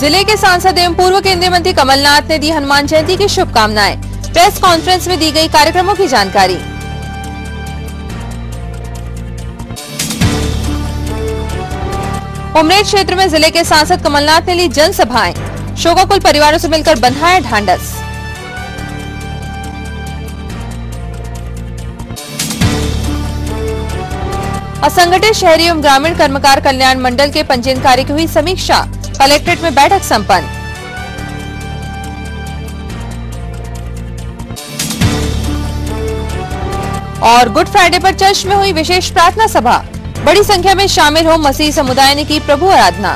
जिले के सांसद एवं पूर्व केंद्रीय मंत्री कमलनाथ ने दी हनुमान जयंती की शुभकामनाएं। प्रेस कॉन्फ्रेंस में दी गई कार्यक्रमों की जानकारी। उमरेड क्षेत्र में जिले के सांसद कमलनाथ ने ली जनसभाएं। शोकाकुल परिवारों से मिलकर बंधाया ढांढस। असंगठित शहरी एवं ग्रामीण कर्मकार कल्याण मंडल के पंजीयन कार्य की हुई समीक्षा। कलेक्ट्रेट में बैठक संपन्न। और गुड फ्राइडे पर चर्च में हुई विशेष प्रार्थना सभा। बड़ी संख्या में शामिल हो मसीही समुदाय ने की प्रभु आराधना।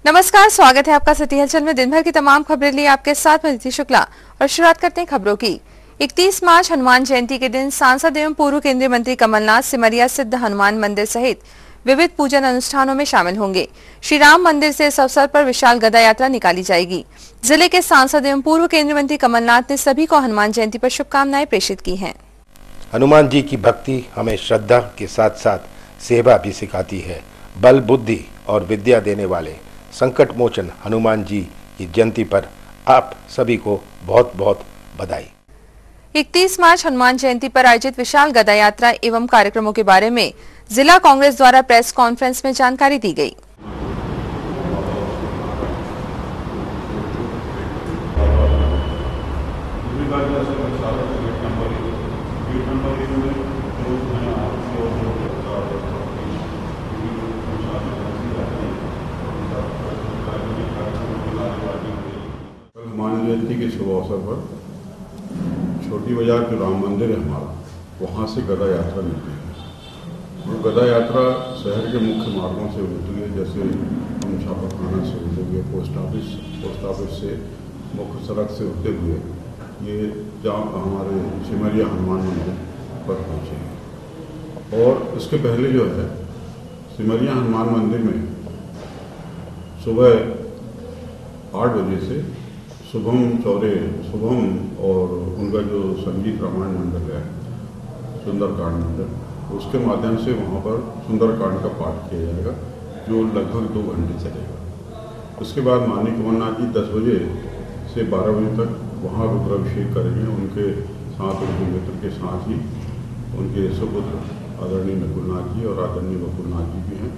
नमस्कार, स्वागत है आपका सिटी हलचल में। दिन भर की तमाम खबरें लिए आपके साथ मैं अदिति शुक्ला और शुरुआत करते हैं खबरों की। 31 मार्च हनुमान जयंती के दिन सांसद एवं पूर्व केंद्रीय मंत्री कमलनाथ सिमरिया सिद्ध हनुमान मंदिर सहित विविध पूजन अनुष्ठानों में शामिल होंगे। श्री राम मंदिर से इस अवसर पर विशाल गदा यात्रा निकाली जाएगी। जिले के सांसद एवं पूर्व केंद्रीय मंत्री कमलनाथ ने सभी को हनुमान जयंती पर शुभकामनाएं प्रेषित की हैं। हनुमान जी की भक्ति हमें श्रद्धा के साथ साथ सेवा भी सिखाती है। बल, बुद्धि और विद्या देने वाले संकट मोचन हनुमान जी की जयंती पर आप सभी को बहुत बहुत बधाई। 31 मार्च हनुमान जयंती पर आयोजित विशाल गदा यात्रा एवं कार्यक्रमों के बारे में जिला कांग्रेस द्वारा प्रेस कॉन्फ्रेंस में जानकारी दी गई। हनुमान जयंती के शुभ अवसर पर छोटी बाजार जो राम मंदिर है हमारा, वहाँ से गदा यात्रा निकली है। और गदा यात्रा शहर के मुख्य मार्गों से होती है, जैसे हम छापाखाना से होते हुए पोस्ट ऑफिस से मुख्य सड़क से होते हुए ये जहाँ हमारे सिमरिया हनुमान मंदिर पर पहुँचे हैं। और इसके पहले जो है सिमरिया हनुमान मंदिर में सुबह 8 बजे से शुभम और उनका जो संगीत रामायण मंडल है, सुंदरकांड मंडल, उसके माध्यम से वहाँ पर सुंदरकांड का पाठ किया जाएगा जो लगभग 2 घंटे चलेगा। उसके बाद माननीय कमलनाथ जी 10 बजे से 12 बजे तक वहाँ रुद्राभिषेक करेंगे। उनके साथ, उनके मित्र के साथ ही उनके सुपुत्र आदरणीय नकुलनाथ जी और आदरणीय बकुलनाथ जी भी हैं,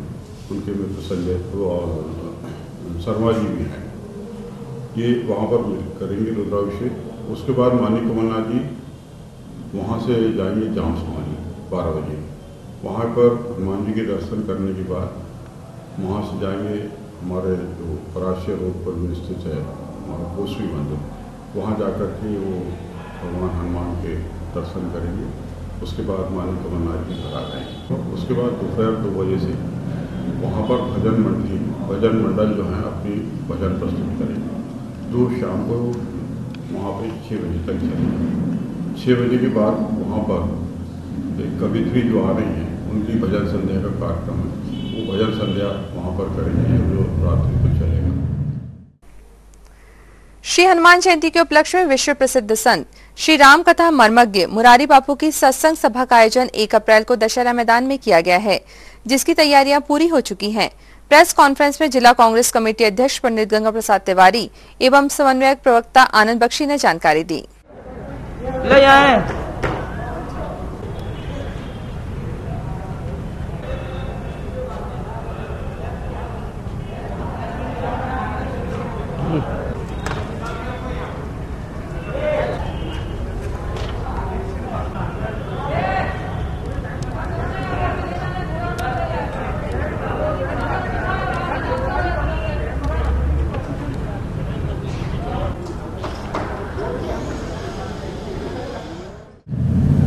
उनके मित्र संजय और शर्मा जी भी हैं। ये वहाँ पर करेंगे रुद्राभिषेक। उसके बाद माननीय कमलनाथ जी वहाँ से जाएंगे जाम समाधि 12 बजे। वहाँ पर हनुमान जी के दर्शन करने के बाद वहाँ से जाएंगे हमारे जो पराशिया रोड पर स्थित है हमारा कोसवी मंदिर, वहाँ जाकर के वो भगवान हनुमान के दर्शन करेंगे। उसके बाद माननीय कमलनाथ जी घर आ जाएंगे। उसके बाद दोपहर 2 बजे से वहाँ पर भजन मंडल जो है अपनी भजन प्रस्तुत करेंगे, जो शाम को वहाँ पे 6 बजे तक चलेगा। 6 बजे के बाद वहाँ पर एक कवित्री जो आ रही हैं उनकी भजन संध्या का कार्यक्रम है, वो भजन संध्या वहाँ पर करेंगे जो रात्रि को चलेगा। श्री हनुमान जयंती के उपलक्ष्य में विश्व प्रसिद्ध संत श्री राम कथा मर्मज्ञ मुरारी बापू की सत्संग सभा का आयोजन 1 अप्रैल को दशहरा मैदान में किया गया है, जिसकी तैयारियां पूरी हो चुकी हैं। प्रेस कॉन्फ्रेंस में जिला कांग्रेस कमेटी अध्यक्ष पंडित गंगा प्रसाद तिवारी एवं समन्वयक प्रवक्ता आनंद बख्शी ने जानकारी दी।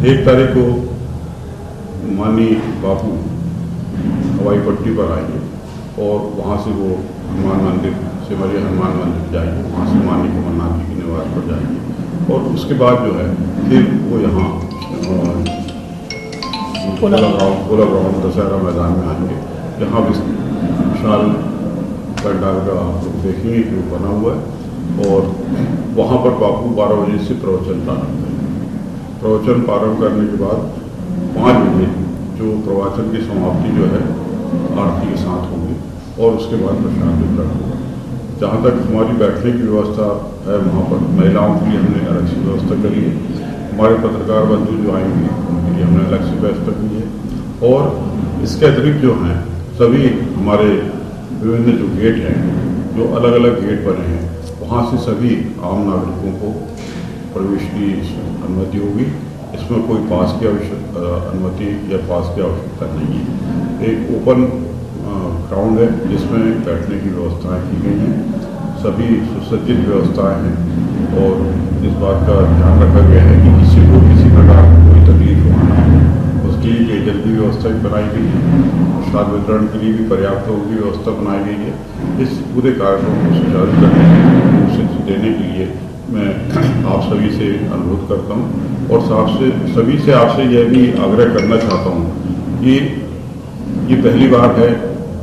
एक तारीख को माननीय बापू हवाई पट्टी पर आएंगे और वहाँ से वो हनुमान मंदिर, सिमरिया हनुमान मंदिर जाएंगे। वहाँ से माननीय कमलनाथ जी के निवास पर जाएंगे और उसके बाद जो है फिर वो यहाँ गोला ग्राउंड दशहरा मैदान में आएंगे। यहाँ विशाल पंडाल का आप लोग देखेंगे कि वो बना हुआ है और वहाँ पर बापू 12 बजे से प्रवचन प्रारंभ करेंगे। प्रवचन प्रारंभ करने के बाद 5 बजे जो प्रवचन की समाप्ति जो है आरती के साथ होगी और उसके बाद प्रसाद वितरण होगा। जहाँ तक हमारी बैठने की व्यवस्था है, वहाँ पर महिलाओं के लिए हमने अलग से व्यवस्था करी है। हमारे पत्रकार बंधु जो आएंगे उनके लिए हमने अलग से व्यवस्था की है। और इसके अतिरिक्त जो हैं सभी हमारे विभिन्न जो गेट हैं, जो अलग अलग गेट बने हैं, वहाँ से सभी आम नागरिकों को प्रवेश की अनुमति होगी। इसमें कोई पास की अनुमति या पास की आवश्यकता नहीं है। एक ओपन ग्राउंड है जिसमें बैठने की व्यवस्थाएं की गई हैं, सभी सुसज्जित व्यवस्थाएं हैं और इस बात का ध्यान रखा गया है कि किसी को किसी प्रकार कोई तकलीफ होना हो उसके लिए पेयजल की व्यवस्था भी बनाई गई है। प्रसाद वितरण के लिए भी पर्याप्त की व्यवस्था बनाई गई है। इस पूरे कार्यक्रम को सुचारू करने देने के लिए मैं आप सभी से अनुरोध करता हूं और सभी से आपसे यह भी आग्रह करना चाहता हूं कि ये पहली बार है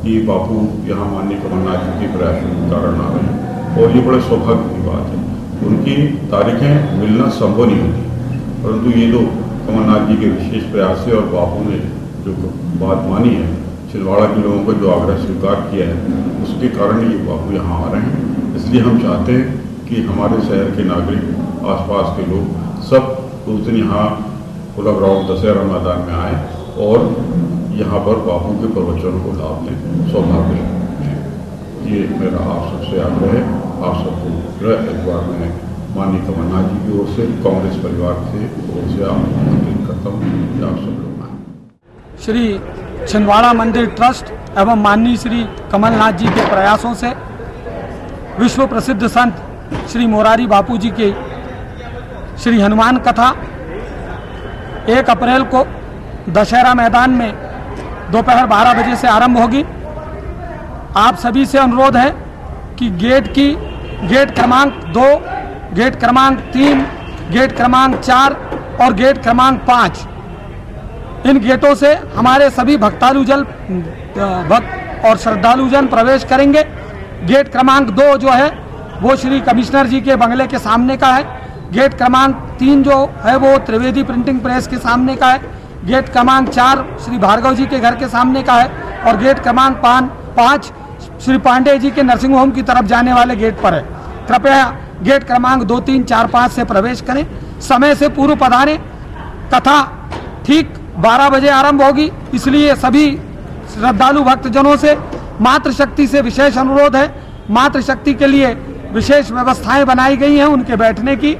कि बापू यहाँ माननीय कमलनाथ जी के प्रयासों के कारण आ रहे हैं और ये बड़े सौभाग्य की बात है। उनकी तारीखें मिलना संभव नहीं होती, परंतु ये तो कमलनाथ जी के विशेष प्रयास से और बापू ने जो बात मानी है, छिंदवाड़ा के लोगों का जो आग्रह स्वीकार किया है, उसके कारण ये बापू यहाँ आ रहे हैं। इसलिए हम चाहते हैं कि हमारे शहर के नागरिक, आसपास के लोग सब उस दिन यहाँ खुला ग्राउंड दशहरा मैदान में आए और यहाँ पर बापू के प्रवचनों को लाभ लें, सौभाग्य लें। ये मेरा आप सबसे आग्रह है। आप सबको एक बार मैं माननीय कमलनाथ जी की ओर से, कांग्रेस परिवार की ओर से आमंत्रित करता हूँ कि आप सब लोग आए। श्री छिंदवाड़ा मंदिर ट्रस्ट एवं माननीय श्री कमलनाथ जी के प्रयासों से विश्व प्रसिद्ध संत श्री मोरारी बापू जी की श्री हनुमान कथा 1 अप्रैल को दशहरा मैदान में दोपहर 12 बजे से आरंभ होगी। आप सभी से अनुरोध है कि गेट क्रमांक 2, गेट क्रमांक 3, गेट क्रमांक 4 और गेट क्रमांक 5, इन गेटों से हमारे सभी भक्त और श्रद्धालुजन प्रवेश करेंगे। गेट क्रमांक 2 जो है वो श्री कमिश्नर जी के बंगले के सामने का है। गेट क्रमांक 3 जो है वो त्रिवेदी प्रिंटिंग प्रेस के सामने का है। गेट क्रमांक 4 श्री भार्गव जी के घर के सामने का है और गेट क्रमांक 5 श्री पांडे जी के नर्सिंग होम की तरफ जाने वाले गेट पर है। कृपया गेट क्रमांक 2, 3, 4, 5 से प्रवेश करें। समय से पूर्व पधारें। कथा ठीक 12 बजे आरंभ होगी, इसलिए सभी श्रद्धालु भक्तजनों से मातृशक्ति से विशेष अनुरोध है। मातृशक्ति के लिए विशेष व्यवस्थाएं बनाई गई हैं उनके बैठने की।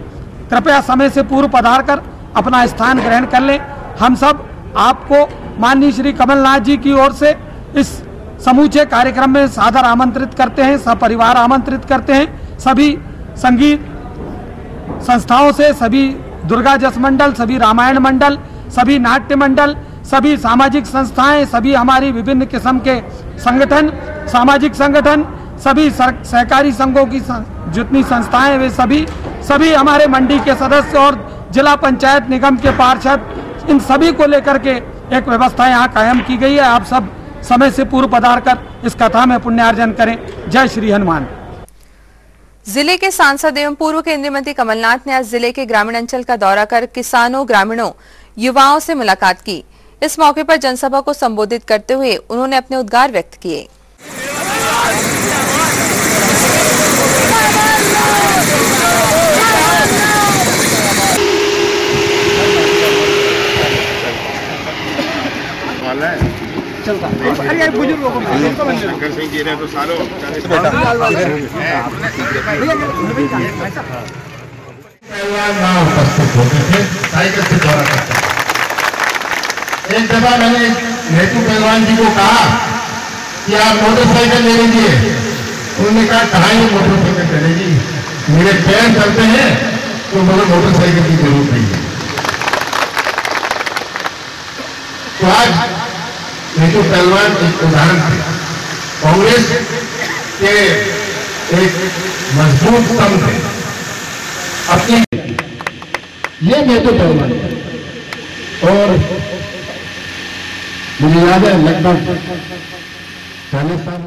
कृपया समय से पूर्व पधार कर अपना स्थान ग्रहण कर लें। हम सब आपको माननीय श्री कमलनाथ जी की ओर से इस समूचे कार्यक्रम में सादर आमंत्रित करते हैं, सपरिवार आमंत्रित करते हैं। सभी संगीत संस्थाओं से, सभी दुर्गा जस मंडल, सभी रामायण मंडल, सभी नाट्य मंडल, सभी सामाजिक संस्थाएं, सभी हमारी विभिन्न किस्म के संगठन, सामाजिक संगठन, सभी सहकारी संघों की जितनी संस्थाएं वे सभी हमारे मंडी के सदस्य और जिला पंचायत निगम के पार्षद, इन सभी को लेकर के एक व्यवस्था यहाँ कायम की गई है। आप सब समय से पूर्व पधार कर इस कथा में पुण्यार्जन करें। जय श्री हनुमान। जिले के सांसद एवं पूर्व केंद्रीय मंत्री कमलनाथ ने आज जिले के ग्रामीण अंचल का दौरा कर किसानों, ग्रामीणों, युवाओं से मुलाकात की। इस मौके पर जनसभा को संबोधित करते हुए उन्होंने अपने उद्गार व्यक्त किए। अरे यार बुजुर्ग लोगों को शंकर सिंह जी ने तो सालों उपस्थित होते थे, साइकिल से दौरा करते। एक दफा मैंने नेतू पहलवान जी को कहा कि आप मोटरसाइकिल ले लीजिए। उन्होंने कहा कहाँ ये मोटरसाइकिल चलेगी, मेरे पैर चलते हैं तो मुझे मोटरसाइकिल की जरूरत नहीं है। तो आज नेतू पहलवान एक उदाहरण थे। कांग्रेस के एक मजबूत स्तंभ थे अपनी, ये नेतू पहलवान और मुझे याद है लगभग 40 साल।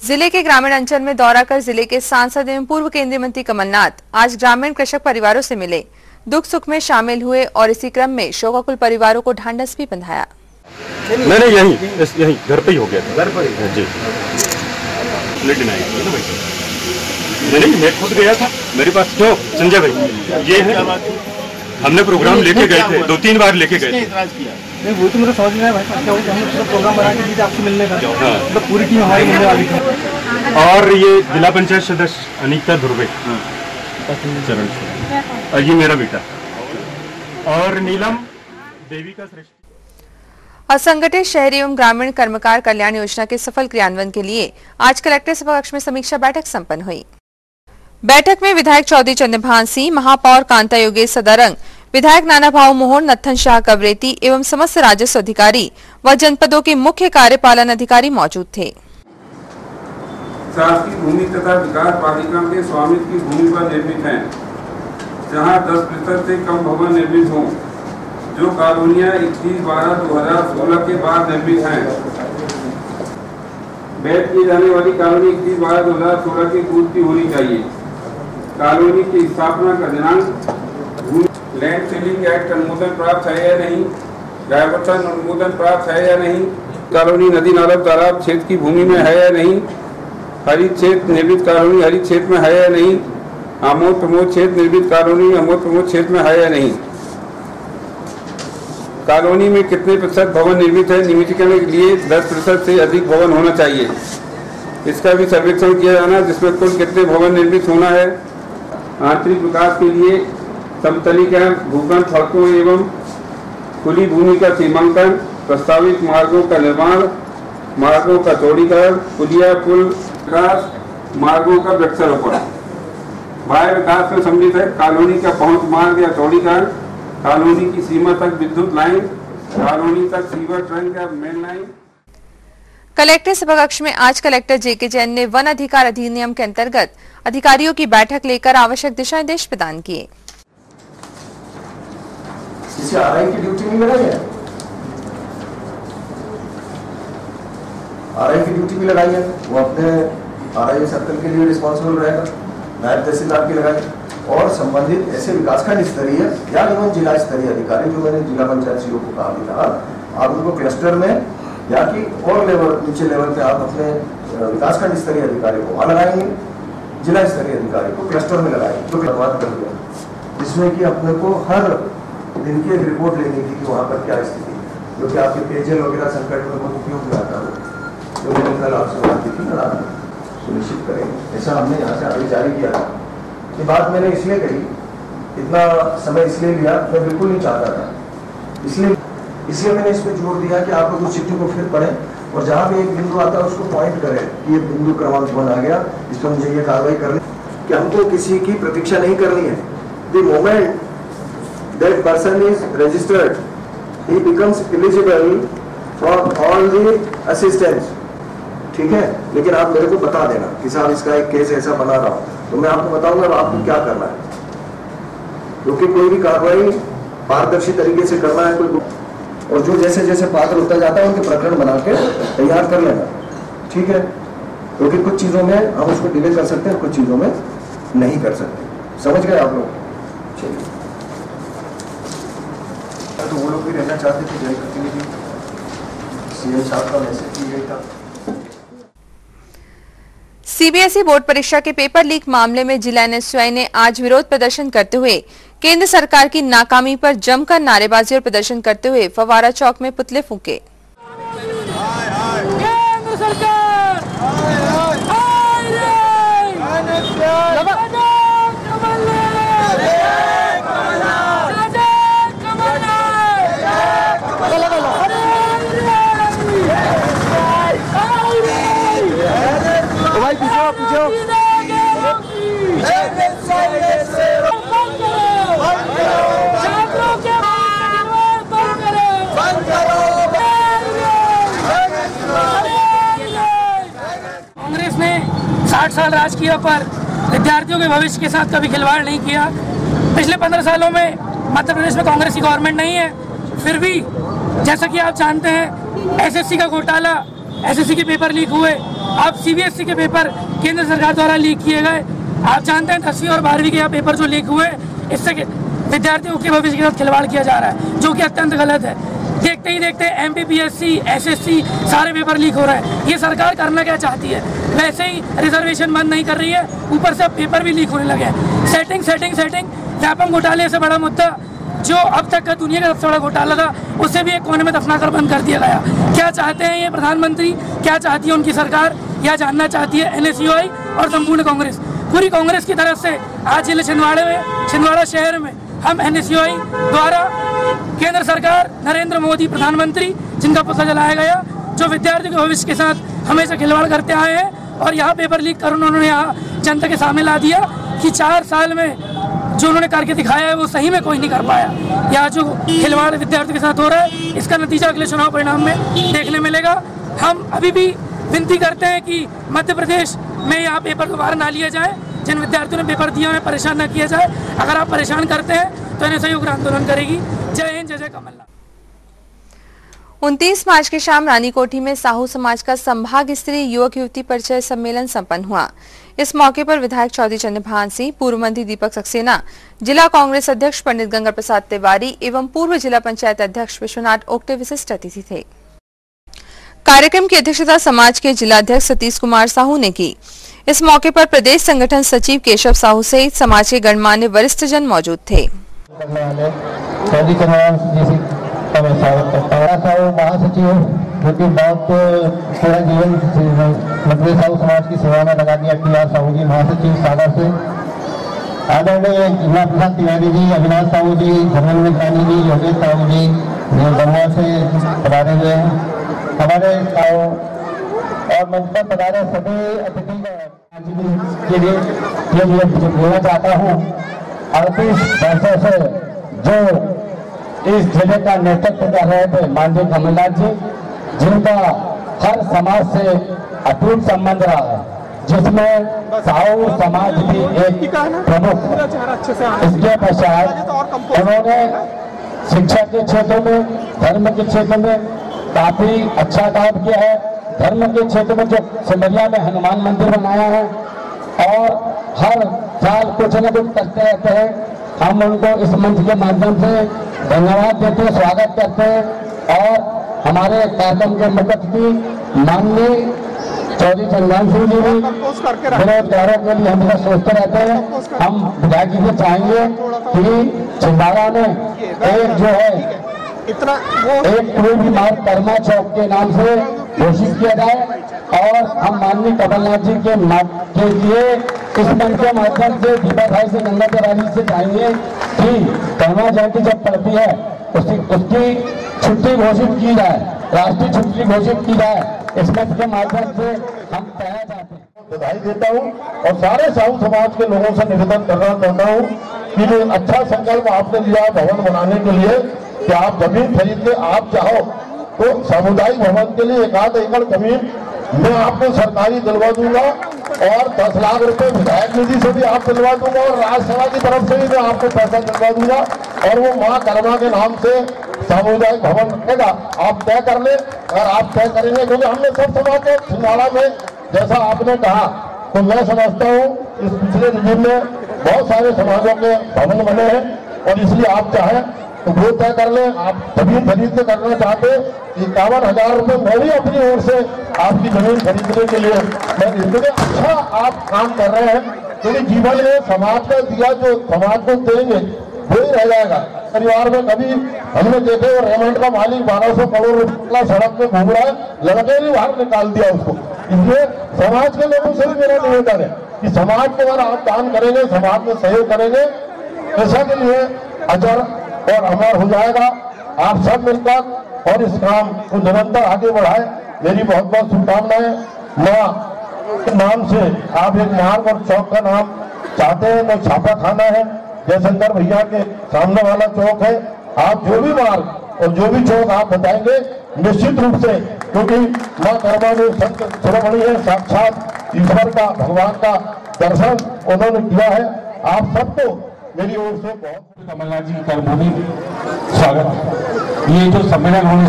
जिले के ग्रामीण अंचल में दौरा कर जिले के सांसद एवं पूर्व केंद्रीय मंत्री कमलनाथ आज ग्रामीण कृषक परिवारों से मिले। दुख सुख में शामिल हुए और इसी क्रम में शोकाकुल परिवारों को ढांढस भी बंधाया। मैंने यहीं घर पे ही हो गया था। घर पर जी मैं खुद गया था, मेरे पास क्यों संजय भाई ये है, हमने प्रोग्राम लेके गए थे, 2-3 बार लेके गए थे। नहीं वो तो मेरा समझ में आया भाई, क्या हुआ, हमने पूरा प्रोग्राम बना के दिया आपसे मिलने का, मतलब पूरी टीम हमारी मिलने वाली थी। और ये जिला पंचायत सदस्य अनीता धुर्वे चरण, और ये मेरा बेटा, और नीलम देवी का श्रेष्ठ। असंगठित शहरी एवं ग्रामीण कर्मकार कल्याण योजना के सफल क्रियान्वयन के लिए आज कलेक्टर सभाकक्ष में समीक्षा बैठक संपन्न हुई। बैठक में विधायक चौधरी चंद्रभान सिंह, महापौर कांता योगेश सदारंग, विधायक नाना भाऊ मोहन, नत्थन शाह कवरेती एवं समस्त राजस्व अधिकारी व जनपदों के मुख्य कार्यपालन अधिकारी मौजूद थे। शासकीय भूमि तथा विकास पालिका के स्वामित्व की भूमि पर निर्मित हैं, जहां 10% से कम भवन निर्मित हों, जो कॉलोनियां 31/12/2016 के बाद निर्मित हैं। बैठ की जाने वाली कॉलोनी 31/12/2016 की पूर्ति होनी चाहिए। कॉलोनी की स्थापना का दिनांक, लैंड सीलिंग एक्ट अनुमोदन प्राप्त है या नहीं, डायवर्सन अनुमोदन प्राप्त है या नहीं, कॉलोनी नदी नाला तालाब क्षेत्र की भूमि में है या नहीं, हरित क्षेत्र निर्मित कॉलोनी हरित क्षेत्र में है या नहीं, आमोद प्रमोद क्षेत्र निर्मित कॉलोनी आमोद प्रमोद क्षेत्र में है या नहीं, कॉलोनी में कितने प्रतिशत भवन निर्मित है, नियमितीकरण के लिए 10% से अधिक भवन होना चाहिए। इसका भी सर्वेक्षण किया जाना, जिसमें कुल कितने भवन निर्मित होना है। आंतरिक विकास के लिए समतलीकरण, भूखंड सड़कों एवं खुली भूमि का सीमांकन, प्रस्तावित मार्गों का निर्माण, मार्गों का चौड़ीकरण, पुलिया पुल विकास, मार्गों का वृक्षारोपण। बाह्य विकास में सम्मिलित है कॉलोनी का पहुंच मार्ग या चौड़ीकरण, कॉलोनी की सीमा तक विद्युत लाइन, कॉलोनी तक सीवर ट्रंक या मेन लाइन। कलेक्टर सभाकक्ष में आज कलेक्टर जेके जैन ने वन अधिकार अधिनियम के अंतर्गत अधिकारियों की बैठक लेकर आवश्यक दिशा निर्देश प्रदान किए। इसे आरआई की ड्यूटी नहीं लगाई है, आरआई की ड्यूटी भी लगाई है, वो अपने आरआई सर्कल के लिए रिस्पॉन्सिबल रहेगा, नायब तहसीलदार की लगाई, और संबंधित ऐसे विकासखंड स्तरीय या एवं जिला स्तरीय अधिकारी, जो मैंने जिला पंचायत सीईओ को कहा भी था, आप उनको क्लस्टर में या कि और लेवल नीचे लेवल पे आप अपने विकासखंड स्तरीय अधिकारी को वहाँ लगाएंगे, जिला स्तरीय अधिकारी को क्लस्टर में लगाएंगे, तो शुरुआत कर दिया, जिसमें कि अपने को हर दिन की एक रिपोर्ट लेने की कि वहाँ पर क्या स्थिति है, जो कि आपके पेयजल वगैरह संकट में बहुत उपयोग में आता है, जो मैंने कल आपसे बात की थी ना, सुनिश्चित करेंगे। ऐसा हमने यहाँ से आगे जारी किया था। ये बात मैंने इसलिए कही, इतना समय इसलिए लिया, मैं बिल्कुल नहीं चाहता था, इसलिए मैंने इस पर जोर दिया कि आप लोग उस चिट्ठी को फिर पढ़ें और जहाँ भी एक बिंदु आता है उसको पॉइंट करें कि ये बिंदु क्रमांक 1 आ गया, इस पर मुझे ये कार्रवाई करनी, कि हमको किसी की प्रतीक्षा नहीं करनी है। The moment that person is registered, he becomes eligible for all the assistance, ठीक है। लेकिन आप मेरे को बता देना कि साहब इसका एक केस ऐसा बना रहा हूँ, तो मैं आपको बताऊंगा आपको क्या करना है, क्योंकि कोई भी कार्रवाई पारदर्शी तरीके से करना है कोई, और जो जैसे जैसे पात्र होता जाता है उनके प्रकरण बना के तैयार कर लेना, ठीक है, क्योंकि कुछ चीजों में हम उसको डिले कर सकते हैं, कुछ चीजों में नहीं कर सकते। समझ गए आप लोग? चलिए, तो वो लोग भी रहना चाहते थे, जय प्रतिनिधि सीएम साहब का मैसेज भी गया था। सीबीएसई बोर्ड परीक्षा के पेपर लीक मामले में जिला एनएसयूआई ने आज विरोध प्रदर्शन करते हुए केंद्र सरकार की नाकामी पर जमकर नारेबाजी और प्रदर्शन करते हुए फव्वारा चौक में पुतले फूंके। कांग्रेस ने 60 साल राज किया पर विद्यार्थियों के भविष्य के साथ कभी खिलवाड़ नहीं किया। पिछले 15 सालों में मध्य प्रदेश में कांग्रेस की गवर्नमेंट नहीं है, फिर भी जैसा कि आप जानते हैं एसएससी का घोटाला, एसएससी के पेपर लीक हुए, अब सीबीएसई के पेपर केंद्र सरकार द्वारा लीक किए गए। आप जानते हैं 10वीं और 12वीं के यहाँ पेपर जो लीक हुए, इससे विद्यार्थियों के भविष्य के साथ खिलवाड़ किया जा रहा है, जो कि अत्यंत गलत है। देखते ही देखते MPPSC, SSC सारे पेपर लीक हो रहे हैं। ये सरकार करना क्या चाहती है? वैसे ही रिजर्वेशन बंद नहीं कर रही है, ऊपर से पेपर भी लीक होने लगे हैं। सेटिंग व्यापम घोटाले से बड़ा मुद्दा, जो अब तक का दुनिया का सबसे बड़ा घोटाला था, उसे भी एक कोने में दफनाकर बंद कर दिया गया। क्या चाहते हैं ये प्रधानमंत्री, क्या चाहती है उनकी सरकार, यह जानना चाहती है NSUI और संपूर्ण कांग्रेस। पूरी कांग्रेस की तरफ से आज जिले छिंदवाड़ा शहर में हम NSUI द्वारा केंद्र सरकार, नरेंद्र मोदी प्रधानमंत्री, जिनका पुतला जलाया गया, जो विद्यार्थियों के भविष्य के साथ हमेशा खिलवाड़ करते आए हैं और यहाँ पेपर लीक कर उन्होंने यहाँ जनता के सामने ला दिया कि 4 साल में जो उन्होंने करके दिखाया है वो सही में कोई नहीं कर पाया। यहाँ जो खिलवाड़ विद्यार्थियों के साथ हो रहा है, इसका नतीजा अगले चुनाव परिणाम में देखने मिलेगा। हम अभी भी विनती करते हैं कि मध्य प्रदेश में यहाँ पेपर दोबारा ना लिया जाए, जिन विद्यार्थियों ने पेपर दिया उन्हें परेशान न किया जाए। अगर आप परेशान करते हैं तो NSUI उग्र आंदोलन करेगी। जय हिंद, जय कमलनाथ। 29 मार्च की शाम रानीकोठी में साहू समाज का संभाग स्तरीय युवक युवती परिचय सम्मेलन संपन्न हुआ। इस मौके पर विधायक चौधरी चंद्रभान सिंह, पूर्व मंत्री दीपक सक्सेना, जिला कांग्रेस अध्यक्ष पंडित गंगा प्रसाद तिवारी एवं पूर्व जिला पंचायत अध्यक्ष विश्वनाथ ओक्टे विशिष्ट अतिथि थे। कार्यक्रम की अध्यक्षता समाज के जिला अध्यक्ष सतीश कुमार साहू ने की। इस मौके पर प्रदेश संगठन सचिव केशव साहू सहित समाज के गणमान्य वरिष्ठ जन मौजूद थे। महासचिव जो कि बहुत पूरा जीवन मध्य साहू समाज की सेवा में लगा दिया, TR साहू जी महासचिव सागर से, आदरणीय गंगा प्रसाद तिवारी जी, अविनाश साहू जी, धर्मेंद्र रानी जी, योगेश साहू जी गंगा से पधारे हुए हैं, हमारे साहू और मंच पर पधारे सभी अतिथि के लिए ये बोलना चाहता हूँ। 38 वर्षों से जो इस जिले का नेतृत्व कर रहे थे माननीय कमलनाथ जी, जिनका हर समाज से अटूट संबंध रहा है, जिसमें साहू समाज भी एक प्रमुख है। इसके पश्चात उन्होंने शिक्षा के क्षेत्र में, धर्म के क्षेत्र में काफी अच्छा काम किया है। धर्म के क्षेत्र में जो सिमरिया में हनुमान मंदिर बनाया है और हर साल कुछ न कुछ करते रहते हैं, हम उनको इस मंच के माध्यम से धन्यवाद देते हैं, स्वागत करते हैं। और हमारे कार्यक्रम के मुख्य अतिथि माननीय चौधरी चंद्रभान सिंह जी भी बेरोजगारों के लिए हमेशा सोचते रहते हैं। हम विधायक जी से चाहेंगे कि छिंदवाड़ा में एक जो है एक कोई भी मार्ग कर्मा चौक के नाम से घोषित किया जाए और हम माननीय कमलनाथ जी के लिए इस मंच के माध्यम से दीपा भाई से, गंगा तिवारी से चाहेंगे कि कर्मा जयंती जब पड़ती है उसकी छुट्टी घोषित की जाए, राष्ट्रीय छुट्टी घोषित की जाए। इस मंच के माध्यम से हम कहना चाहते हैं, बधाई देता हूँ और सारे साहू समाज के लोगों से निवेदन करना चाहता हूँ कि जो अच्छा संकल्प आपने लिया भवन बनाने के लिए कि आप जमीन खरीद के आप चाहो तो सामुदायिक भवन के लिए 1 एकड़ जमीन मैं आपको सरकारी दिलवा दूंगा और 10 लाख रुपए विधायक निधि से भी आप दिलवा दूंगा और राज्यसभा की तरफ से भी मैं आपको पैसा दिलवा दूंगा और वो माँ कर्मा के नाम से सामुदायिक भवन बनेगा। आप तय कर ले और आप तय करेंगे, क्योंकि हमने सब समाज को छिंदवाड़ा में जैसा आपने कहा, तो मैं समझता हूँ इस पिछले रिजीम में बहुत सारे समाजों के भवन बने हैं और इसलिए आप चाहें तो वो तय कर ले। आप जमीन खरीद के करना चाहते 51,000 रुपये मैं भी अपनी ओर से आपकी जमीन खरीदने के लिए मैं इसलिए अच्छा आप काम कर रहे हैं, क्योंकि जीवन में समाज का दिया जो समाज को देंगे वो ही रह जाएगा। परिवार में कभी हमने देखे वो रेमंड का मालिक 1200 करोड़ रुपया सड़क में घूम रहा है, लड़के भी बाहर निकाल दिया उसको। इसलिए समाज के लोगों से भी मेरा निवेदन है कि समाज को अगर आप दान करेंगे, समाज में सहयोग करेंगे, पैसा के लिए अजर और अमर हो जाएगा। आप सब मिलकर और इस काम को निरंतर आगे बढ़ाए, मेरी बहुत बहुत शुभकामनाएं। माँ के नाम से आप एक मार्ग और चौक का नाम चाहते हैं तो छापा खाना है, जयशंकर भैया के सामने वाला चौक है। आप जो भी मार्ग और जो भी चौक आप बताएंगे निश्चित रूप से, क्योंकि माँ कर्मा में संत शिरोमणि है, साक्षात ईश्वर का, भगवान का दर्शन उन्होंने किया है। आप सबको मेरी ओर से बहुत कमलनाथ जी कर्मभूमि स्वागत। ये जो सम्मेलन होने,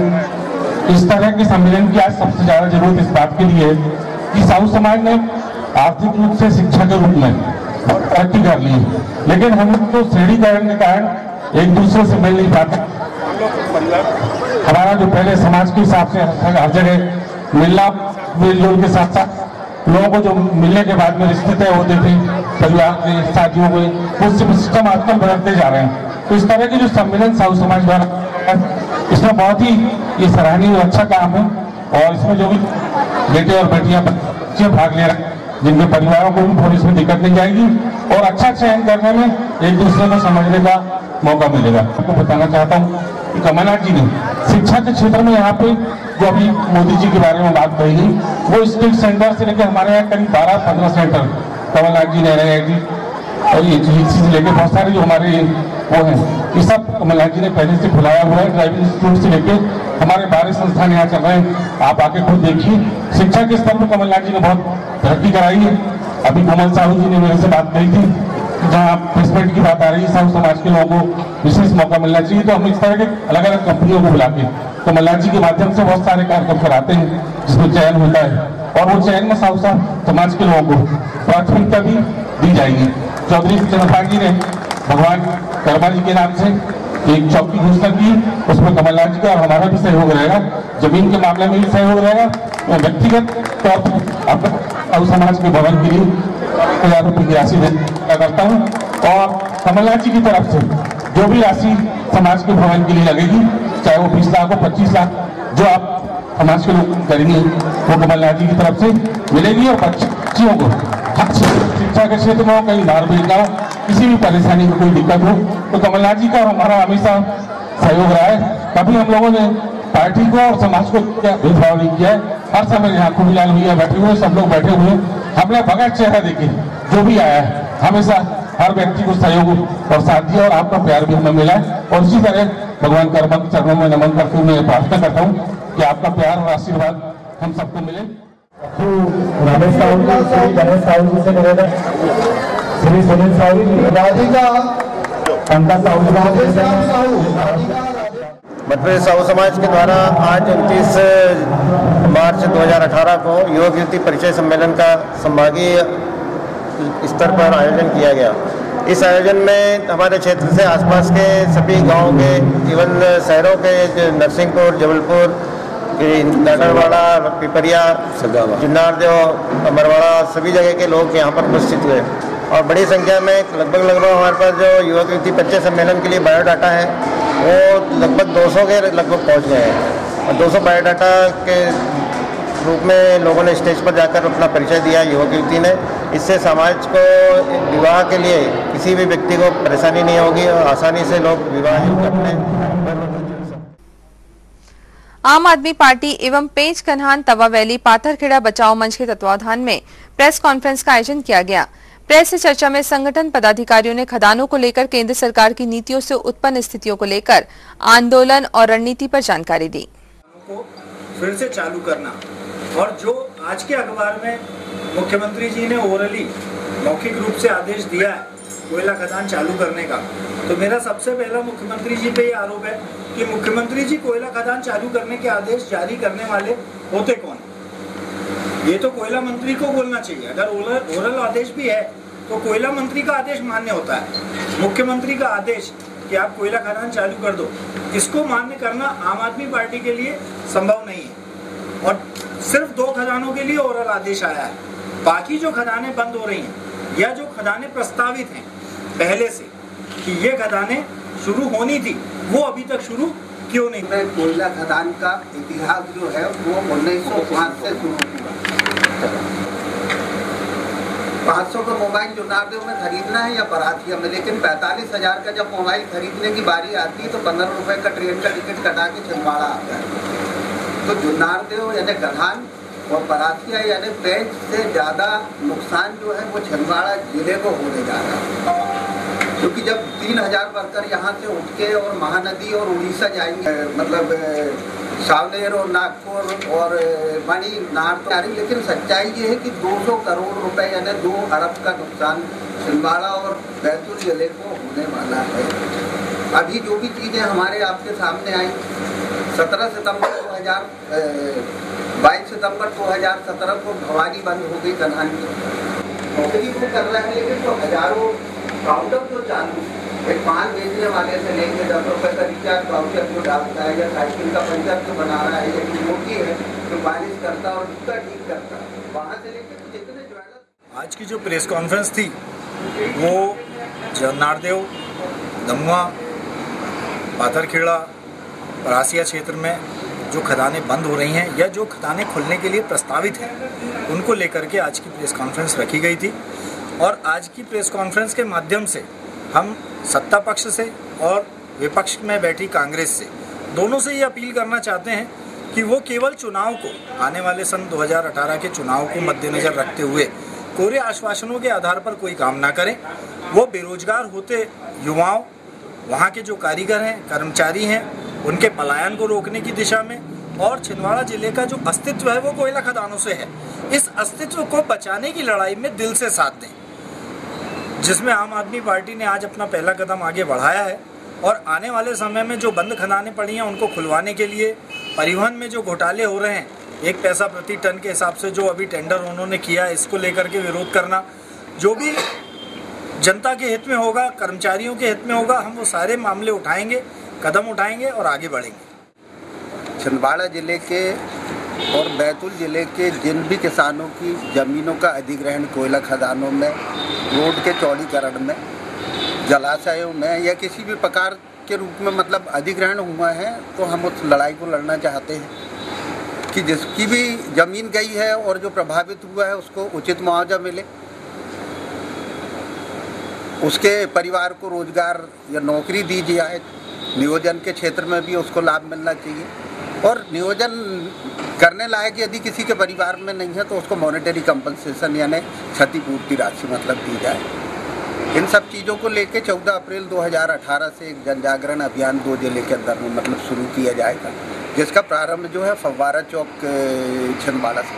इस तरह के सम्मेलन की आज सबसे ज्यादा जरूरत इस बात के लिए है कि साहू समाज ने आर्थिक रूप से शिक्षा के रूप में तरक्की कर ली है, लेकिन हम तो श्रेणीकरण के कारण एक दूसरे से मिल नहीं पाते। हमारा जो पहले समाज के हिसाब से हर जगह मिलना, मिलजुल के साथ साथ लोगों को जो मिलने के बाद में रिश्ते तय होते थे परिवार के साथियों को, वो सिस्टम आजकल बदलते जा रहे हैं। तो इस तरह के जो सम्मेलन साहू समाज द्वारा, इसमें बहुत ही ये सराहनीय और अच्छा काम है। और इसमें जो भी बेटे और बेटियां बच्चे भाग ले रहे हैं, जिनके परिवारों को भी थोड़ी इसमें दिक्कत नहीं जाएगी और अच्छा चयन करने में एक दूसरे को समझने का मौका मिलेगा। आपको बताना चाहता हूँ कि कमलनाथ जी ने शिक्षा के क्षेत्र में यहाँ पे जो अभी मोदी जी के बारे में बात कही गई, वो स्टेट सेंटर से लेकर हमारे यहाँ करीब 12-15 सेंटर कमलनाथ जी ने रहे जी, और ये चीज लेके बहुत सारे जो हमारे वो हैं, ये सब कमलनाथ जी ने पहले से खुलाया हुआ है। ड्राइविंग इंस्टीट्यूट से लेके हमारे 12 संस्थान यहाँ चल रहे हैं, आप आके खुद देखिए। शिक्षा के स्तर पर कमलनाथ जी ने बहुत तरक्की कराई है। अभी कमल साहू जी ने मेरे से बात कही थी, जहाँ प्लेसमेंट की बात आ रही है, साहू समाज के लोगों को विशेष मौका मिलना चाहिए। तो हम इस तरह के अलग अलग कंपनियों को बुला के कमलनाथ जी के माध्यम से बहुत सारे कार्यक्रम कराते हैं, जिसमें चयन होता है, और वो चयन में साहू समाज के लोगों को प्राथमिकता भी दी जाएगी। चौधरी चंद्रपाल जी ने भगवान कर्मा जी के नाम से एक चौक की घोषणा की, उसमें कमलनाथ जी का और हमारा भी सहयोग रहेगा। जमीन के मामले में भी सहयोग रहेगा। मैं व्यक्तिगत तौर पर अपने समाज के भवन के लिए 1000 रुपये की राशि देना करता हूँ, और कमलनाथ जी की तरफ से जो भी राशि समाज के भवन के लिए लगेगी, चाहे वो 20 लाख हो 25 लाख, जो आप समाज के लोग करेंगे वो कमलनाथ जी की तरफ से मिलेगी। और बच्चियों को शिक्षा के क्षेत्र में कहीं बाहर भेजना हो, किसी भी परेशानी में कोई दिक्कत हो, तो कमलनाथ जी का हमारा हमेशा सहयोग रहा है। कभी हम लोगों ने पार्टी को और समाज को भेदभाव नहीं किया है। हर समय यहाँ खुबीलाल भैया बैठे हुए, सब लोग बैठे हुए, हमने भगत चेहरा देखे जो भी आया है, हमेशा हर व्यक्ति को सहयोग और साथ दिया, और आपका प्यार भी हमें मिला है। और इसी तरह भगवान कर्मा के चरणों में नमन करते हुए मैं प्रार्थना करता हूँ कि आपका प्यार और आशीर्वाद हम सबको मिले। रमेश साहू जी, श्री गणेश साहू जी से निवेदन, श्री सुनील साहू जी, राधिका पंकज साहू जी। मध्य प्रदेश साहू समाज के द्वारा आज 29 मार्च 2018 को युवक युवती परिचय सम्मेलन का संभागीय स्तर पर आयोजन किया गया। इस आयोजन में हमारे क्षेत्र से आसपास के सभी गांवों के, इवन शहरों के, नरसिंहपुर, जबलपुर, दाडरवाड़ा, पिपरिया, जुन्नारदेव, अमरवाड़ा, सभी जगह के लोग यहाँ पर उपस्थित हुए, और बड़ी संख्या में लगभग हमारे पास जो युवक युवती परिचय सम्मेलन के लिए बायोडाटा है वो लगभग 200 के लगभग पहुँच गए हैं। और 200 बायोडाटा के रूप में लोगों ने स्टेज पर जाकर अपना परिचय दिया युवक युवती ने। इससे समाज को विवाह के लिए किसी भी व्यक्ति को परेशानी नहीं होगी और आसानी से लोग विवाह करते हैं। आम आदमी पार्टी एवं पेंच कन्हान तवा वैली पाथरखेड़ा बचाओ मंच के तत्वाधान में प्रेस कॉन्फ्रेंस का आयोजन किया गया। प्रेस से चर्चा में संगठन पदाधिकारियों ने खदानों को लेकर केंद्र सरकार की नीतियों से उत्पन्न स्थितियों को लेकर आंदोलन और रणनीति पर जानकारी दी। फिर से चालू करना, और जो आज के अखबार में मुख्यमंत्री जी ने ओरली मौखिक रूप से आदेश दिया है कोयला खदान चालू करने का, तो मेरा सबसे पहला मुख्यमंत्री जी पे ये आरोप है कि मुख्यमंत्री जी कोयला खदान चालू करने के आदेश जारी करने वाले होते कौन? ये तो कोयला मंत्री को बोलना चाहिए। अगर ओरल आदेश भी है तो कोयला मंत्री का आदेश मान्य होता है। मुख्यमंत्री का आदेश कि आप कोयला खदान चालू कर दो, इसको मान्य करना आम आदमी पार्टी के लिए संभव नहीं है। और सिर्फ 2 खदानों के लिए ओरल आदेश आया है, बाकी जो खदानें बंद हो रही हैं या जो खदानें प्रस्तावित हैं पहले से कि ये खदानें शुरू होनी थी, वो अभी तक शुरू क्यों नहीं? कोयला खदान का इतिहास जो है वो 1905 से शुरू हुआ। 500 का मोबाइल जुन्नारदेव में खरीदना है या बरातिया में, लेकिन 45,000 का जब मोबाइल खरीदने की बारी आती है तो 15 रुपए का ट्रेन का टिकट कटा के छिंदवाड़ा आता है। तो जुन्नारदेव यानी गधान और बरातिया यानी पेंच से ज़्यादा नुकसान जो है वो छिंदवाड़ा जिले को होने जा रहा है, क्योंकि जब 3000 वर्कर यहाँ से उठ के और महानदी और उड़ीसा जाएंगे, मतलब सावनेर और नागपुर और मणि नार तो आ रही, लेकिन सच्चाई ये है कि 200 करोड़ रुपए यानी 2 अरब का नुकसान छिंदवाड़ा और बैतूल जिले को होने वाला है। अभी जो भी चीज़ें हमारे आपके सामने आई, 22 सितंबर 2017 को भवानी बंद हो गई कन्हान की, नौकरी को कर रहे हैं, लेकिन तो हजारों काउंटर तो चालू एक माल बेचने वाले से लेके 10 रुपए का रिचार्ज वाउचर जो डालता है, या साइकिल का पंचर जो बना रहा है, या मोटी है जो मालिश करता है और उसका ठीक करता है, वहाँ से लेके जितने ज्वेलर। आज की जो प्रेस कॉन्फ्रेंस थी वो नारदेव, दमुआ, पाथरखेड़ा, परासिया क्षेत्र में जो खदानें बंद हो रही हैं या जो खदानें खुलने के लिए प्रस्तावित हैं, उनको लेकर के आज की प्रेस कॉन्फ्रेंस रखी गई थी। और आज की प्रेस कॉन्फ्रेंस के माध्यम से हम सत्ता पक्ष से और विपक्ष में बैठी कांग्रेस से, दोनों से ये अपील करना चाहते हैं कि वो केवल चुनाव को, आने वाले सन 2018 के चुनाव को मद्देनजर रखते हुए कोरे आश्वासनों के आधार पर कोई काम ना करें। वो बेरोजगार होते युवाओं, वहाँ के जो कारीगर हैं, कर्मचारी हैं, उनके पलायन को रोकने की दिशा में, और छिंदवाड़ा जिले का जो अस्तित्व है वो कोयला खदानों से है, इस अस्तित्व को बचाने की लड़ाई में दिल से साथ दें, जिसमें आम आदमी पार्टी ने आज अपना पहला कदम आगे बढ़ाया है। और आने वाले समय में जो बंद खदानें पड़ी हैं उनको खुलवाने के लिए, परिवहन में जो घोटाले हो रहे हैं, 1 पैसा प्रति टन के हिसाब से जो अभी टेंडर उन्होंने किया है, इसको लेकर के विरोध करना, जो भी जनता के हित में होगा, कर्मचारियों के हित में होगा, हम वो सारे मामले उठाएंगे, कदम उठाएंगे और आगे बढ़ेंगे। छिंदवाड़ा जिले के और बैतूल जिले के जिन भी किसानों की ज़मीनों का अधिग्रहण कोयला खदानों में, रोड के चौड़ीकरण में, जलाशयों में या किसी भी प्रकार के रूप में मतलब अधिग्रहण हुआ है, तो हम उस लड़ाई को लड़ना चाहते हैं कि जिसकी भी ज़मीन गई है और जो प्रभावित हुआ है उसको उचित मुआवजा मिले, उसके परिवार को रोजगार या नौकरी दी जाए, नियोजन के क्षेत्र में भी उसको लाभ मिलना चाहिए, और नियोजन करने लायक यदि किसी के परिवार में नहीं है तो उसको मॉनेटरी कंपनसेशन यानी क्षतिपूर्ति राशि मतलब दी जाए। इन सब चीज़ों को लेके 14 अप्रैल 2018 से एक जन जागरण अभियान 2 जिले के अंदर में मतलब शुरू किया जाएगा, जिसका प्रारंभ जो है फव्वारा चौक छिंदवाड़ा से।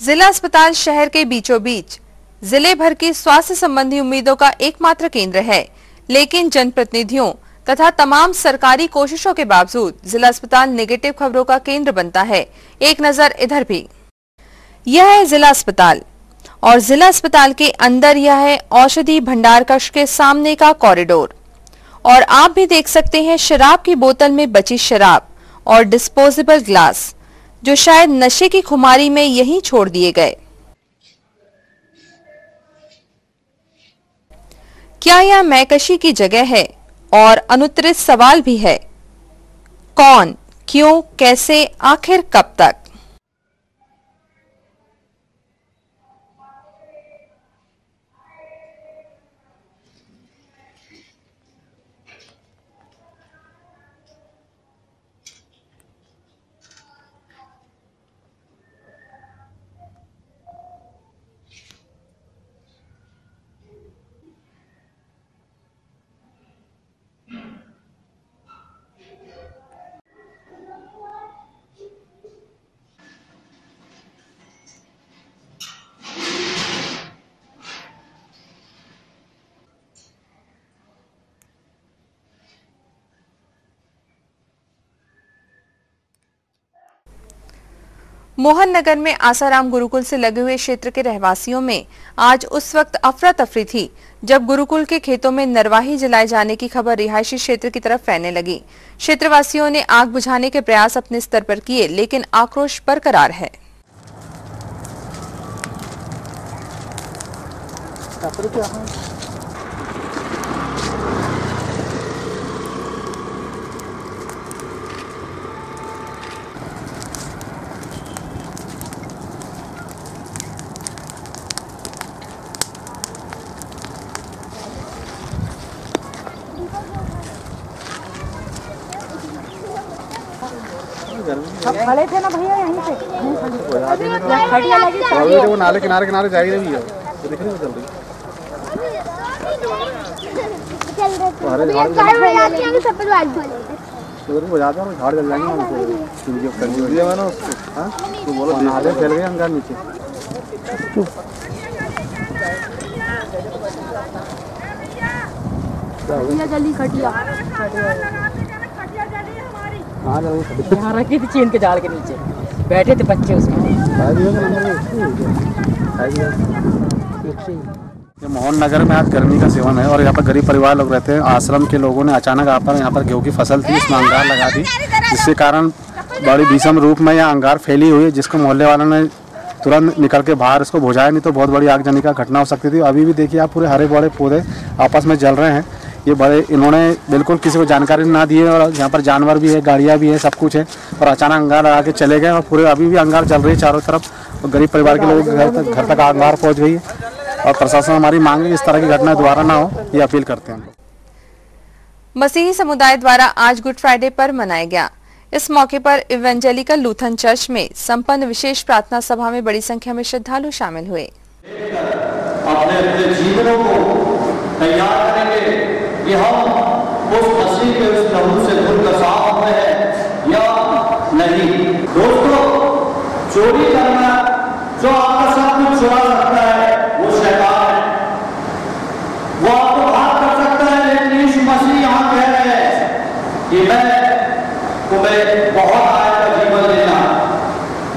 जिला अस्पताल शहर के बीचों बीच जिले भर की स्वास्थ्य संबंधी उम्मीदों का एकमात्र केंद्र है, लेकिन जनप्रतिनिधियों तथा तमाम सरकारी कोशिशों के बावजूद जिला अस्पताल नेगेटिव खबरों का केंद्र बनता है। एक नजर इधर भी। यह है जिला अस्पताल, और जिला अस्पताल के अंदर यह है औषधि भंडार कक्ष के सामने का कॉरिडोर, और आप भी देख सकते हैं शराब की बोतल में बची शराब और डिस्पोजेबल ग्लास, जो शायद नशे की खुमारी में यहीं छोड़ दिए गए। क्या यह मैकशी की जगह है? और अनुत्तरित सवाल भी है, कौन, क्यों, कैसे, आखिर कब तक? मोहन नगर में आसाराम गुरुकुल से लगे हुए क्षेत्र के रहवासियों में आज उस वक्त अफरा तफरी थी जब गुरुकुल के खेतों में नरवाही जलाए जाने की खबर रिहायशी क्षेत्र की तरफ फैलने लगी। क्षेत्रवासियों ने आग बुझाने के प्रयास अपने स्तर पर किए, लेकिन आक्रोश बरकरार है। सब खड़े थे ना भैया यहीं पे, खड़िया लगी वो नाले किनारे किनारे जाएगी भैया, तो दिख नहीं चल रही बजाते हैं, झाड़ जल जाएंगे हमको ना उसको। हाँ तो बोलो नाले फैल गए अंगार नीचे। जल्दी खटिया यहाँ रखी थी चीन के जाल के नीचे, बैठे थे बच्चे उसमें। मोहन नगर में आज गर्मी का सेवन है और यहाँ पर गरीब परिवार लोग रहते हैं। आश्रम के लोगों ने अचानक यहाँ पर गेहूं की फसल थी, इसमें अंगार लगा दी, जिसके कारण बड़ी भीषण रूप में यह अंगार फैली हुई है, जिसको मोहल्ले वालों ने तुरंत निकल के बाहर इसको बुझाया, नहीं तो बहुत बड़ी आगजनी का घटना हो सकती थी। अभी भी देखिए आप पूरे हरे बड़े पौधे आपस में जल रहे हैं। ये बड़े इन्होंने बिल्कुल किसी को जानकारी ना दी है और यहाँ पर जानवर भी है, गाड़ियाँ भी है, सब कुछ है और अचानक अंगार लगा के चले गए और पूरे अभी भी अंगार जल रही है चारों तरफ और गरीब परिवार के लोग घर तक अंगार पहुँच गई है और प्रशासन हमारी मांग है इस तरह की घटना दोबारा ना हो, ये अपील करते हैं। मसीही समुदाय द्वारा आज गुड फ्राइडे पर मनाया गया। इस मौके पर इवेंजेलिकल लूथरन चर्च में संपन्न विशेष प्रार्थना सभा में बड़ी संख्या में श्रद्धालु शामिल हुए। अपने जीवनों को तैयार करेंगे कि हम उस मसीह के उस प्रभु से खुद का साथ में है या नहीं। दोस्तों, चोरी करना जो आपका सब कुछ चुरा सकता है वो शैतान है, वो आपको भाग कर सकता है, लेकिन यीशु मसीह यहाँ कह रहे हैं कि मैं तुम्हें बहुत आय का जीवन देना।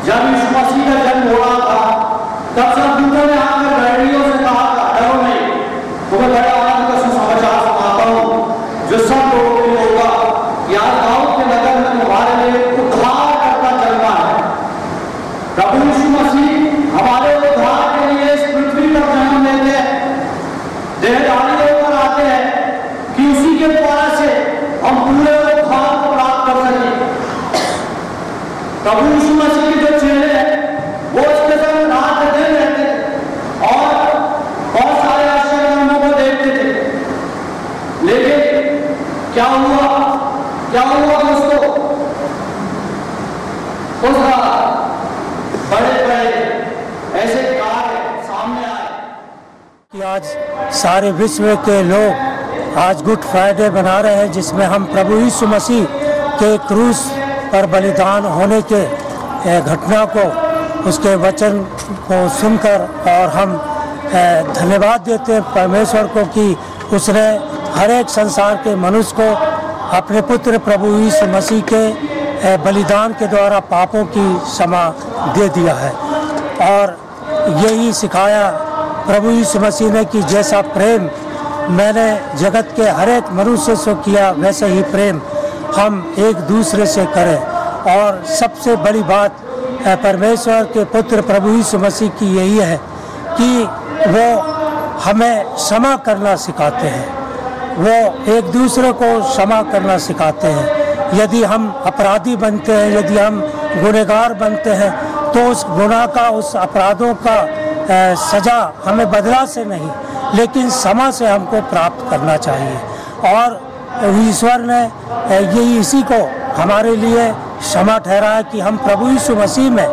जब यीशु मसीह का जन्म हो रहा था तब सब दूतों ने आकर बैरियों से कहा था, डरो नहीं, तुम्हें बड़ा आनंद का सुसमाचार सुनाता हूँ जो सब लोगों के लिए होगा। यहाँ दाऊद के नगर में तुम्हारे लिए उद्धारकर्ता जन्मा है। प्रभु यीशु मसीह हमारे उद्धार के लिए इस पृथ्वी पर जन्म लेते हैं, देहधारी होकर आते हैं कि उसी के द्वारा से हम पूरे उद्धार को प्राप्त कर सकें। प्रभु यीशु मसीह के जो चेहरे हैं वो इसके संग रात दिन रहते थे और बहुत सारे आश्चर्यों को देखते थे, लेकिन क्या हुआ दोस्तों? उस बड़े बड़े ऐसे कार्य सामने आए कि आज सारे विश्व के लोग आज गुड फ्राइडे मना रहे हैं, जिसमें हम प्रभु यीशु मसीह के क्रूस पर बलिदान होने के घटना को, उसके वचन को सुनकर और हम धन्यवाद देते हैं परमेश्वर को कि उसने हर एक संसार के मनुष्य को अपने पुत्र प्रभु यीशु मसीह के बलिदान के द्वारा पापों की क्षमा दे दिया है। और यही सिखाया प्रभु यीशु मसीह ने कि जैसा प्रेम मैंने जगत के हर एक मनुष्य से किया वैसे ही प्रेम हम एक दूसरे से करें। और सबसे बड़ी बात परमेश्वर के पुत्र प्रभु यीशु मसीह की यही है कि वो हमें क्षमा करना सिखाते हैं, वो एक दूसरे को क्षमा करना सिखाते हैं। यदि हम अपराधी बनते हैं, यदि हम गुनहगार बनते हैं, तो उस गुनाह का, उस अपराधों का सजा हमें बदला से नहीं लेकिन क्षमा से हमको प्राप्त करना चाहिए। और ईश्वर ने यही इसी को हमारे लिए क्षमा ठहराया कि हम प्रभु यीशु मसीह में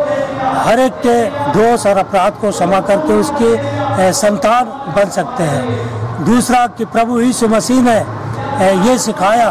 हर एक के दोष और अपराध को क्षमा करके उसके संतान बन सकते हैं। दूसरा कि प्रभु यीशु मसीह ने ये सिखाया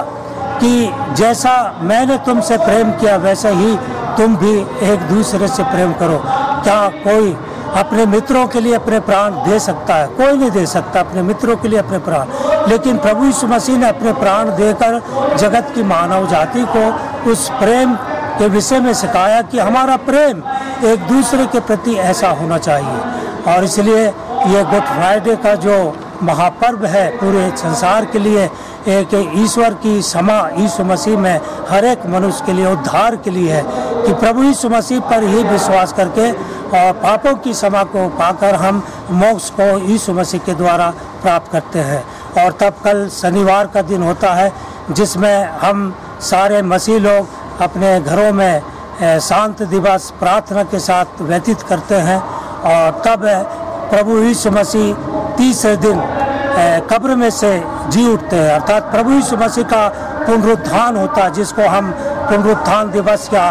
कि जैसा मैंने तुमसे प्रेम किया वैसे ही तुम भी एक दूसरे से प्रेम करो। क्या कोई अपने मित्रों के लिए अपने प्राण दे सकता है? कोई नहीं दे सकता अपने मित्रों के लिए अपने प्राण, लेकिन प्रभु यीशु मसीह ने अपने प्राण देकर जगत की मानव जाति को उस प्रेम के विषय में सिखाया कि हमारा प्रेम एक दूसरे के प्रति ऐसा होना चाहिए। और इसलिए ये गुड फ्राइडे का जो महापर्व है पूरे संसार के लिए एक ईश्वर की क्षमा यीशु मसीह में हर एक मनुष्य के लिए उद्धार के लिए है कि प्रभु यीशु मसीह पर ही विश्वास करके और पापों की क्षमा को पाकर हम मोक्ष को यीशु मसीह के द्वारा प्राप्त करते हैं। और तब कल शनिवार का दिन होता है जिसमें हम सारे मसीह लोग अपने घरों में शांत दिवस प्रार्थना के साथ व्यतीत करते हैं। और तब प्रभु यीशु मसीह तीसरे दिन कब्र में से जी उठते हैं, अर्थात प्रभु यीशु मसीह का पुनरुत्थान होता है जिसको हम पुनरुत्थान दिवस या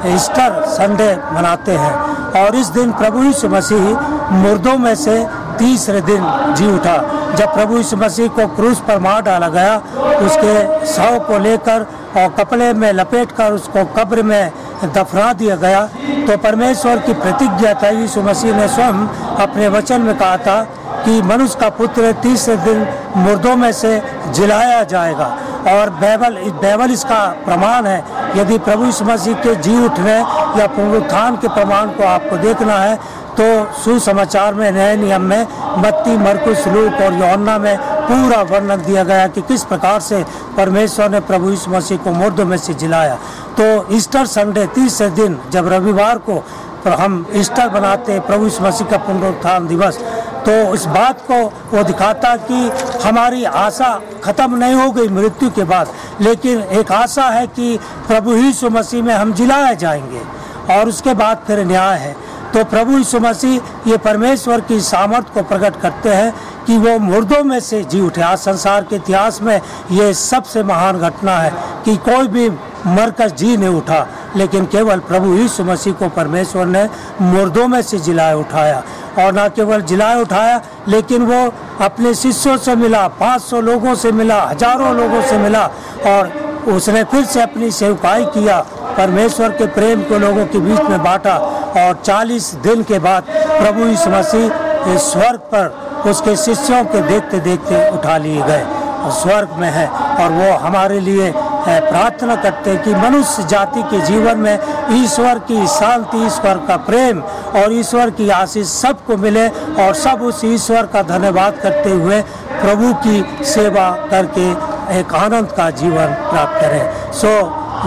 ईस्टर संडे मनाते हैं। और इस दिन प्रभु यीशु मसीह मुर्दों में से तीसरे दिन जी उठा। जब प्रभु यीशु मसीह को क्रूस पर मार डाला गया, उसके शव को लेकर और कपड़े में लपेटकर उसको कब्र में दफना दिया गया, तो परमेश्वर की प्रतिज्ञा था, यीशु मसीह ने स्वयं अपने वचन में कहा था कि मनुष्य का पुत्र तीसरे दिन मुर्दों में से जिलाया जाएगा। और बाइबल इसका प्रमाण है। यदि प्रभु यीशु मसीह के जी उठने या पुनरुत्थान के प्रमाण को आपको देखना है तो सुसमाचार में नए नियम में मत्ती, मरकुस, लूक और यूहन्ना में पूरा वर्णन दिया गया कि किस प्रकार से परमेश्वर ने प्रभु यीशु मसीह को मुर्दों में से जिलाया। तो ईस्टर संडे, तीसरे दिन, जब रविवार को हम ईस्टर बनाते हैं, प्रभु यीशु मसीह का पुनरुत्थान दिवस, तो इस बात को वो दिखाता कि हमारी आशा खत्म नहीं हो गई मृत्यु के बाद, लेकिन एक आशा है कि प्रभु यीशु मसीह में हम जिलाए जाएंगे और उसके बाद फिर न्याय है। तो प्रभु यीशु मसीह ये परमेश्वर की सामर्थ्य को प्रकट करते हैं कि वो मुर्दों में से जी उठे। आज संसार के इतिहास में ये सबसे महान घटना है कि कोई भी मरकर जी नहीं उठा, लेकिन केवल प्रभु यीशु मसीह को परमेश्वर ने मुर्दों में से जिलाए उठाया। और न केवल जिलाए उठाया, लेकिन वो अपने शिष्यों से मिला, 500 लोगों से मिला, हजारों लोगों से मिला और उसने फिर से अपनी सेवकाई किया, परमेश्वर के प्रेम को लोगों के बीच में बांटा। और 40 दिन के बाद प्रभु यीशु मसीह इस स्वर्ग पर उसके शिष्यों के देखते देखते उठा लिए गए और स्वर्ग में है। और वो हमारे लिए प्रार्थना करते हैं कि मनुष्य जाति के जीवन में ईश्वर की शांति, ईश्वर का प्रेम और ईश्वर की आशीष सबको मिले और सब उस ईश्वर का धन्यवाद करते हुए प्रभु की सेवा करके एक आनंद का जीवन प्राप्त करें। सो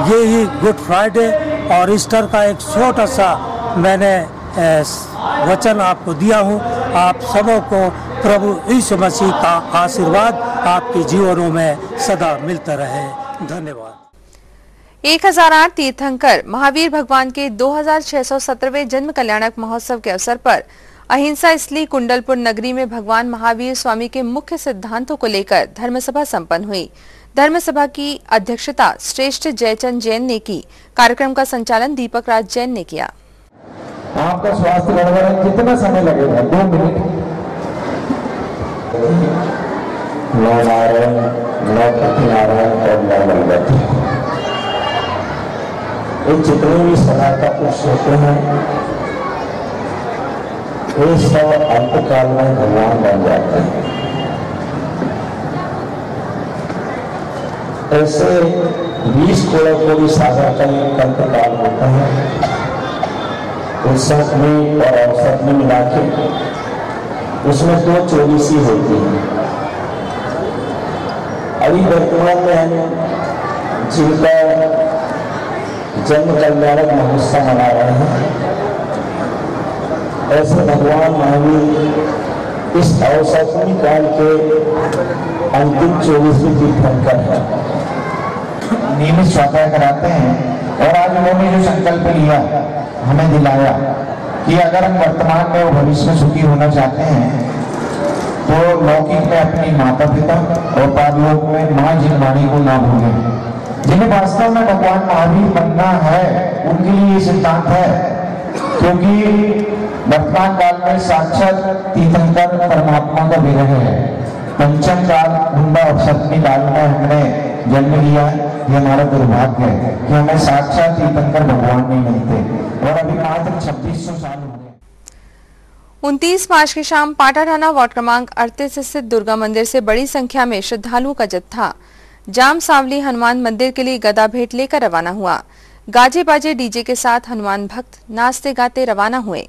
ये ही गुड फ्राइडे और ईस्टर का एक छोटा सा मैंने वचन आपको दिया हूँ। आप सबों को प्रभु यीशु मसीह का आशीर्वाद आपके जीवनों में सदा मिलता रहे। धन्यवाद। 1008 तीर्थंकर महावीर भगवान के 2617वें जन्म कल्याणक महोत्सव के अवसर पर अहिंसा स्थली कुंडलपुर नगरी में भगवान महावीर स्वामी के मुख्य सिद्धांतों को लेकर धर्मसभा संपन्न हुई। धर्मसभा की अध्यक्षता श्रेष्ठ जयचंद जैन ने की। कार्यक्रम का संचालन दीपक राज जैन ने किया। आपका स्वास्थ्य गड़बड़ है, कितना समय लगेगा? 2 मिनट। नौ नारायण, नौ नारायण और 9 नंबर। ये जितने भी सदा का पुरुष होते हैं, ये सब अंतकाल में भगवान बन जाते हैं। ऐसे 20 को भी सागर का एक अंतकाल होता है। उत्सव में और अवसर में मिला के उसमें 2 24 होती है। अभी वर्तमान में हम जिनका जन्म कल्याणक महोत्सव मना रहे हैं, ऐसे भगवान महावीर इस अवसर काल के अंतिम 24वें तीर्थंकर है। नियमित स्वाध्याय कराते हैं और आज उन्होंने जो संकल्प लिया, हमें दिलाया कि अगर हम वर्तमान में और भविष्य में सुखी होना चाहते हैं तो लौकिक में अपनी माता पिता और पारलोक में माँ जिनवाणी को ना भूलें। जिन्हें वास्तव में भगवान महावीर बनना है उनके लिए ये सिद्धांत है, क्योंकि वर्तमान काल में साक्षात तीर्थंकर परमात्मा का विग्रह है। पंचम काल हुंडा और सप्तमी काल में हमने जन्म लिया। ये हमारा दुर्भाग्य है कि हमें साक्षात तीर्थंकर भगवान नहीं मिलते और अभी मात्र 2600 साल हो गए। 29 मार्च की शाम पाटा थाना वार्ड क्रमांक 38 स्थित दुर्गा मंदिर से बड़ी संख्या में श्रद्धालुओं का जत्था जाम सांवली हनुमान मंदिर के लिए गदा भेंट लेकर रवाना हुआ। गाजे बाजे डीजे के साथ हनुमान भक्त नाचते गाते रवाना हुए।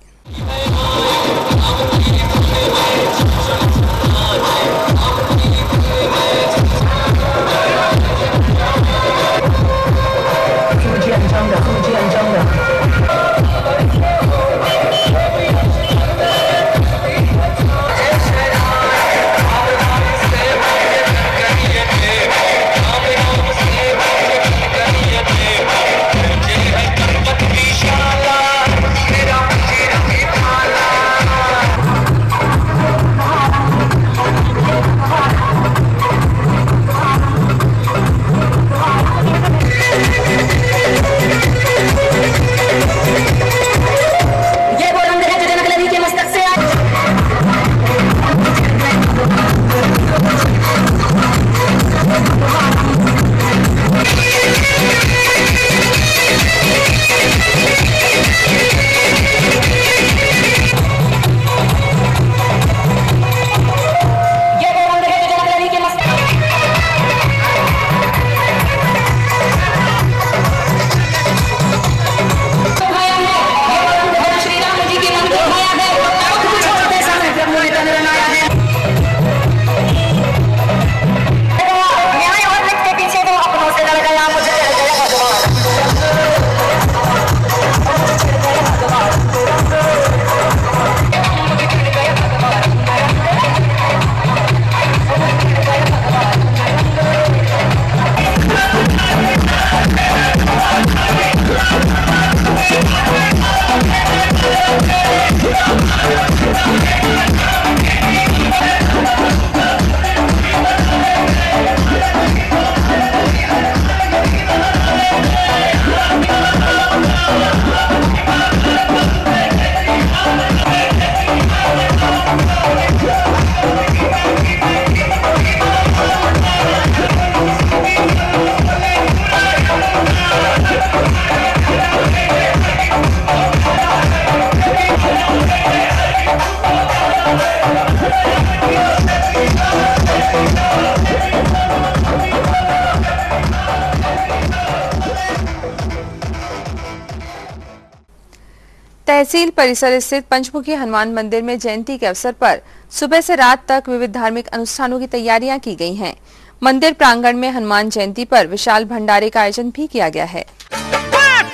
तहसील परिसर स्थित पंचमुखी हनुमान मंदिर में जयंती के अवसर पर सुबह से रात तक विविध धार्मिक अनुष्ठानों की तैयारियां की गई हैं। मंदिर प्रांगण में हनुमान जयंती पर विशाल भंडारे का आयोजन भी किया गया है।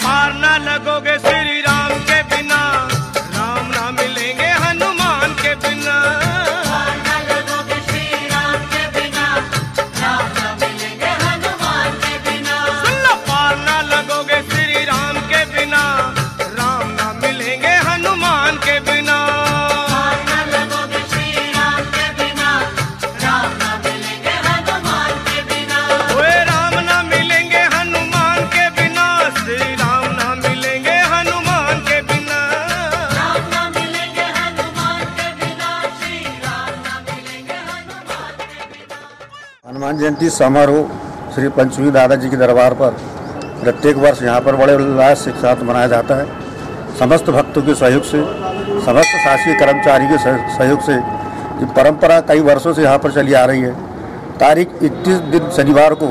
पार ना लगोगे श्री राम के बिना, राम ना मिलेंगे हनुमान के बिना। पार ना लगोगे श्री राम के बिना, राम ना मिलेंगे हनुमान के बिना। सुन लो, पार ना लगोगे श्री राम के बिना, राम ना मिलेंगे हनुमान के बिना। पार ना लगोगे श्री राम के बिना, राम ना मिलेंगे हनुमान के बिना। ओए राम ना मिलेंगे हनुमान के बिना, श्री राम ना मिलेंगे हनुमान के बिना। राम ना मिलेंगे हनुमान के बिना, श्री राम ना मिलेंगे हनुमान के बिना। हनुमान जयंती समारोह श्री पंचमुखी दादाजी के दरबार पर प्रत्येक वर्ष यहाँ पर बड़े उल्लास के साथ मनाया जाता है। समस्त भक्तों के सहयोग से, समस्त शासकीय कर्मचारी के सहयोग से ये परंपरा कई वर्षों से यहाँ पर चली आ रही है। तारीख 31 दिन शनिवार को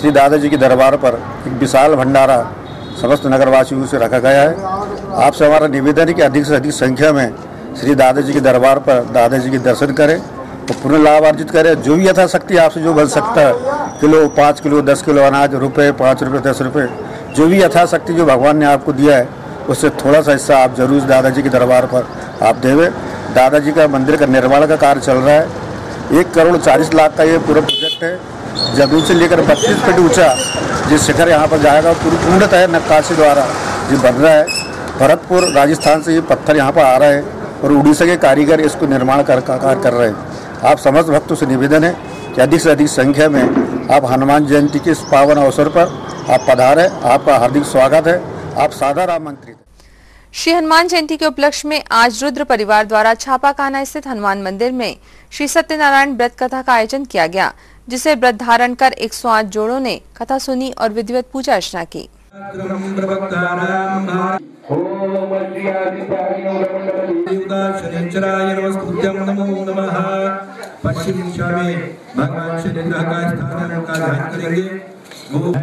श्री दादाजी के दरबार पर एक विशाल भंडारा समस्त नगरवासियों से रखा गया है। आपसे हमारा निवेदन है कि अधिक से अधिक संख्या में श्री दादाजी के दरबार पर दादाजी के दर्शन करें और पुण्य लाभ अर्जित करें। जो भी यथाशक्ति आपसे जो बन सकता है, किलो, 5 किलो, 10 किलो अनाज, रुपये, 5 रुपये, 10 रुपये, जो भी यथाशक्ति जो भगवान ने आपको दिया है उससे थोड़ा सा हिस्सा आप जरूर दादाजी के दरबार पर आप देवें। दादाजी का मंदिर का निर्माण का कार्य चल रहा है। 1 करोड़ 40 लाख का ये पूरा प्रोजेक्ट है। जमीन से लेकर 32 फीट ऊंचा जिस शिखर यहाँ पर जाएगा पूरी पूर्णतः नक्काशी द्वारा ये बन रहा है। भरतपुर राजस्थान से ये पत्थर यहाँ पर आ रहे हैं और उड़ीसा के कारीगर इसको निर्माण कार्य कर रहे हैं। आप समस्त भक्तों से निवेदन है कि अधिक से अधिक संख्या में आप हनुमान जयंती के इस पावन अवसर पर आप पधारें। आपका हार्दिक स्वागत है। आप सादर आमंत्रित। श्री हनुमान जयंती के उपलक्ष्य में आज रुद्र परिवार द्वारा छापाखाना स्थित हनुमान मंदिर में श्री सत्यनारायण व्रत कथा का आयोजन किया गया, जिसे व्रत धारण कर 108 जोड़ों ने कथा सुनी और विधिवत पूजा अर्चना की। पश्चिम दिशा में भगवान शनि ग्रह का स्थान का ध्यान करेंगे। ओम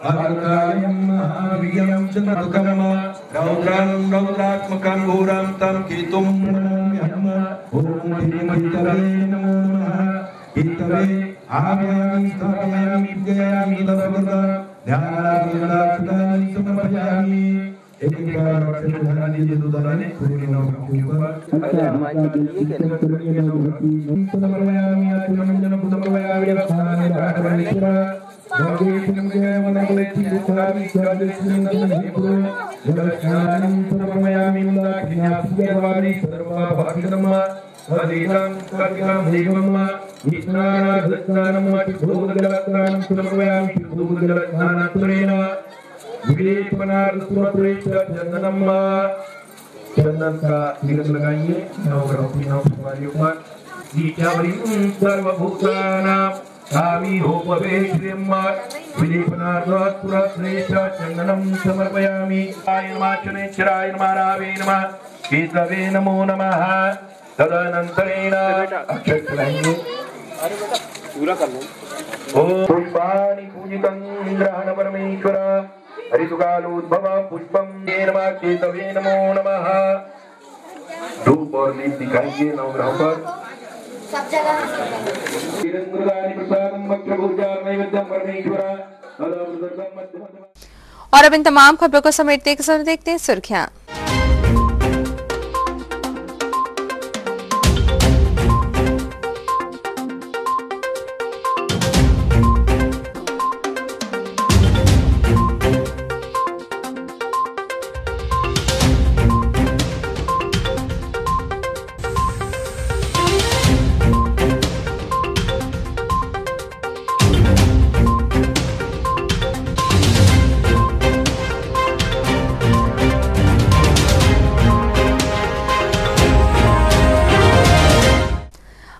अग्रकायं महावीर्यं चन्द्रकं रौद्रं रौद्रात्मकं घोरं तं केतुं नमाम्यहम्। ओम धीमहि नमो नमः। पितरे आमयामि स्थापयामि पूजयामि तदवदा ध्यानानि समर्पयामि। एक बार और से ध्यान दीजिए दोबारा ने पूरे नौ के ऊपर हनुमान जी के लिए करिए नौ समर्पयामि आत्मनंदन समर्पयामि रक्षाने राघवेश्वर भगवे नमः मनोलेति कुलावि सर्वदेशिनं गुरु जलस्नानं समर्पयामि मुदाख्यापियवारि सर्वा भागधर्म अधिकं कर्गं देवम स्नानं अतिभूतजलस्नानं समर्पयामि भूतजलस्नानं तुरेण चंदन का तिलक लगाइए नवग्रहों पर। चंदनम समर्पयामि। शनेश्वराय नमः रावे नमः केतवे नमो नमः। तदनंतरेण अक्षत लगाइए। पूरा कर लो। ओम पुष्पाणि पूजितं ग्रहण परमेश्वर हरितुकालोद्भव पुष्पम नमः केतवे नमो नमः। धूप और दीप दिखाएंगे नवग्रहों पर। सब जगह और अब इन तमाम खबरों को समेटने के समय देखते हैं सुर्खियां।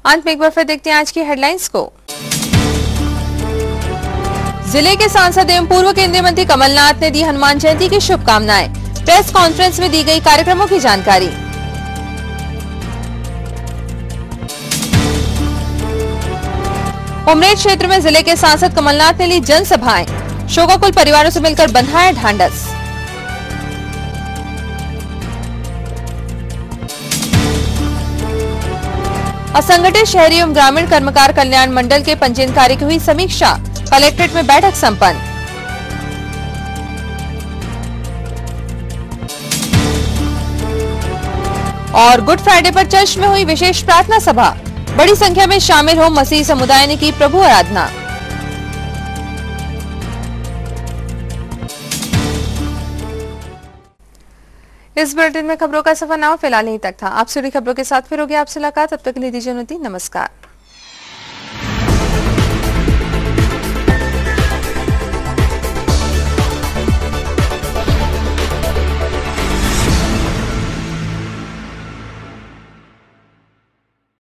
अंत में एक बार फिर देखते हैं आज की हेडलाइंस को। जिले के सांसद एवं पूर्व केंद्रीय मंत्री कमलनाथ ने दी हनुमान जयंती की शुभकामनाएं। प्रेस कॉन्फ्रेंस में दी गई कार्यक्रमों की जानकारी। उमरेड क्षेत्र में जिले के सांसद कमलनाथ ने ली जनसभाएं, शोकाकुल परिवारों से मिलकर बंधाया ढांढस। असंगठित शहरी एवं ग्रामीण कर्मकार कल्याण मंडल के पंजीयन कार्य की हुई समीक्षा, कलेक्ट्रेट में बैठक संपन्न। और गुड फ्राइडे पर चर्च में हुई विशेष प्रार्थना सभा, बड़ी संख्या में शामिल हो मसीही समुदाय ने की प्रभु आराधना। इस बुलेटिन में खबरों का सफर ना हो, फिलहाल यहीं तक था। आप सभी खबरों के साथ फिर होगी आपसे मुलाकात, तब तक के लिए दीजिए अनुमति, नमस्कार।